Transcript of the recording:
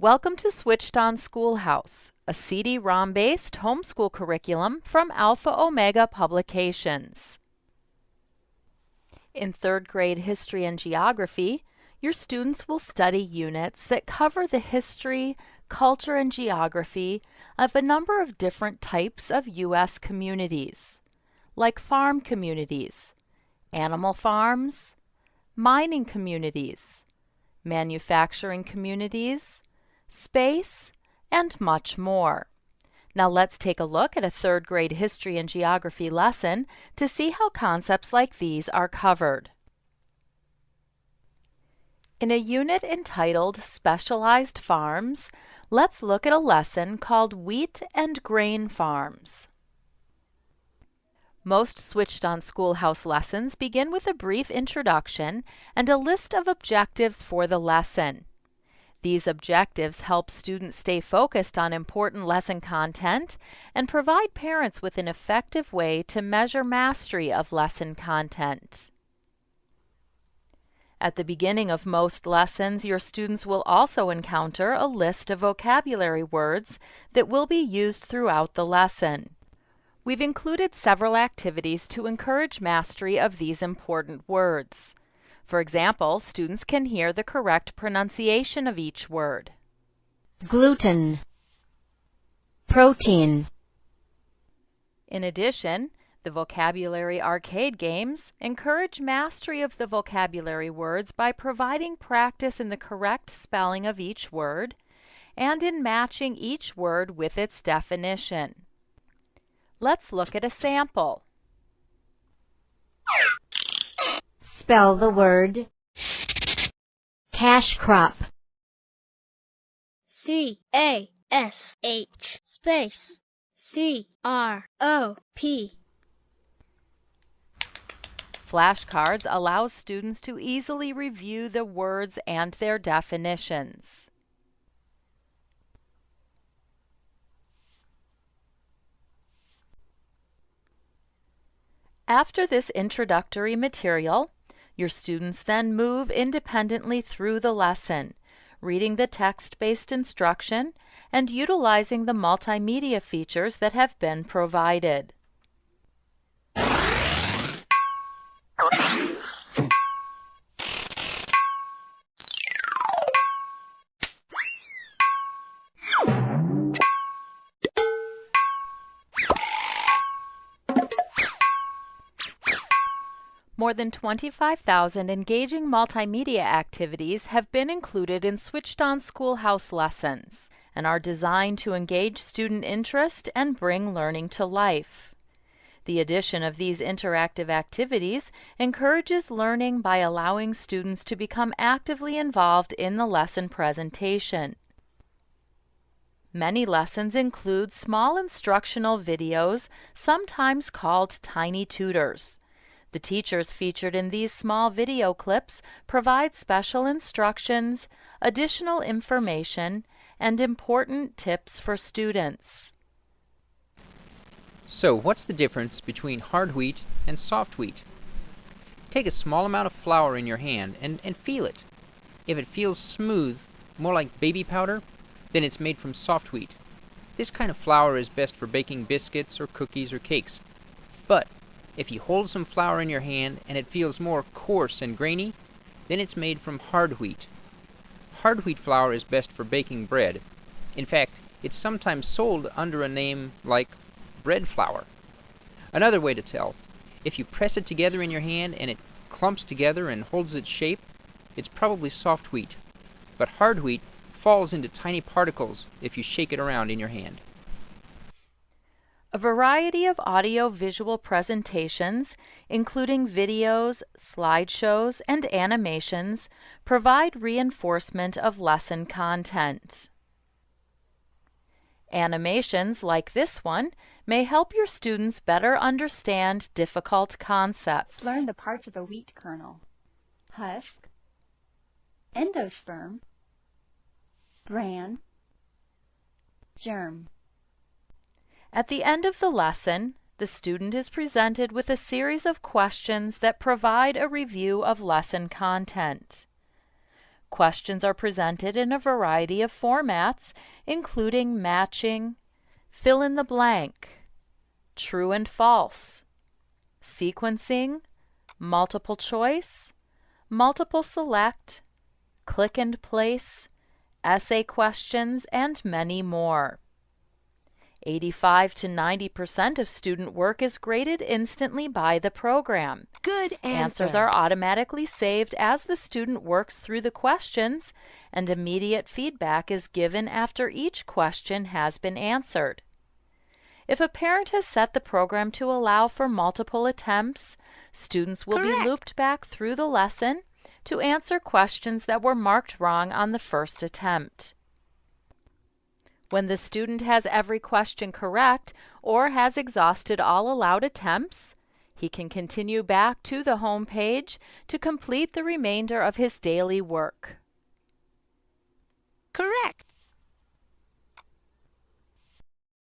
Welcome to Switched On Schoolhouse, a CD-ROM-based homeschool curriculum from Alpha Omega Publications. In third grade history and geography, your students will study units that cover the history, culture, and geography of a number of different types of U.S. communities, like farm communities, animal farms, mining communities, manufacturing communities, space, and much more. Now let's take a look at a third grade history and geography lesson to see how concepts like these are covered. In a unit entitled Specialized Farms, let's look at a lesson called Wheat and Grain Farms. Most Switched On Schoolhouse lessons begin with a brief introduction and a list of objectives for the lesson. These objectives help students stay focused on important lesson content and provide parents with an effective way to measure mastery of lesson content. At the beginning of most lessons, your students will also encounter a list of vocabulary words that will be used throughout the lesson. We've included several activities to encourage mastery of these important words. For example, students can hear the correct pronunciation of each word. Gluten, protein. In addition, the vocabulary arcade games encourage mastery of the vocabulary words by providing practice in the correct spelling of each word and in matching each word with its definition. Let's look at a sample. Spell the word cash crop. C-A-S-H space C-R-O-P. Flashcards allow students to easily review the words and their definitions. After this introductory material, your students then move independently through the lesson, reading the text-based instruction and utilizing the multimedia features that have been provided. More than 25,000 engaging multimedia activities have been included in Switched On Schoolhouse lessons and are designed to engage student interest and bring learning to life. The addition of these interactive activities encourages learning by allowing students to become actively involved in the lesson presentation. Many lessons include small instructional videos, sometimes called tiny tutors. The teachers featured in these small video clips provide special instructions, additional information, and important tips for students. So, what's the difference between hard wheat and soft wheat? Take a small amount of flour in your hand and feel it. If it feels smooth, more like baby powder, then it's made from soft wheat. This kind of flour is best for baking biscuits or cookies or cakes. But if you hold some flour in your hand and it feels more coarse and grainy, then it's made from hard wheat. Hard wheat flour is best for baking bread. In fact, it's sometimes sold under a name like bread flour. Another way to tell, if you press it together in your hand and it clumps together and holds its shape, it's probably soft wheat. But hard wheat falls into tiny particles if you shake it around in your hand. A variety of audio-visual presentations, including videos, slideshows, and animations, provide reinforcement of lesson content. Animations like this one may help your students better understand difficult concepts. Learn the parts of the wheat kernel: husk, endosperm, bran, germ. At the end of the lesson, the student is presented with a series of questions that provide a review of lesson content. Questions are presented in a variety of formats, including matching, fill in the blank, true and false, sequencing, multiple choice, multiple select, click and place, essay questions, and many more. 85 to 90% of student work is graded instantly by the program. Good Answers answer. are automatically saved as the student works through the questions, and immediate feedback is given after each question has been answered. If a parent has set the program to allow for multiple attempts, students will be Correct. looped back through the lesson to answer questions that were marked wrong on the first attempt. When the student has every question correct or has exhausted all allowed attempts, he can continue back to the home page to complete the remainder of his daily work. Correct.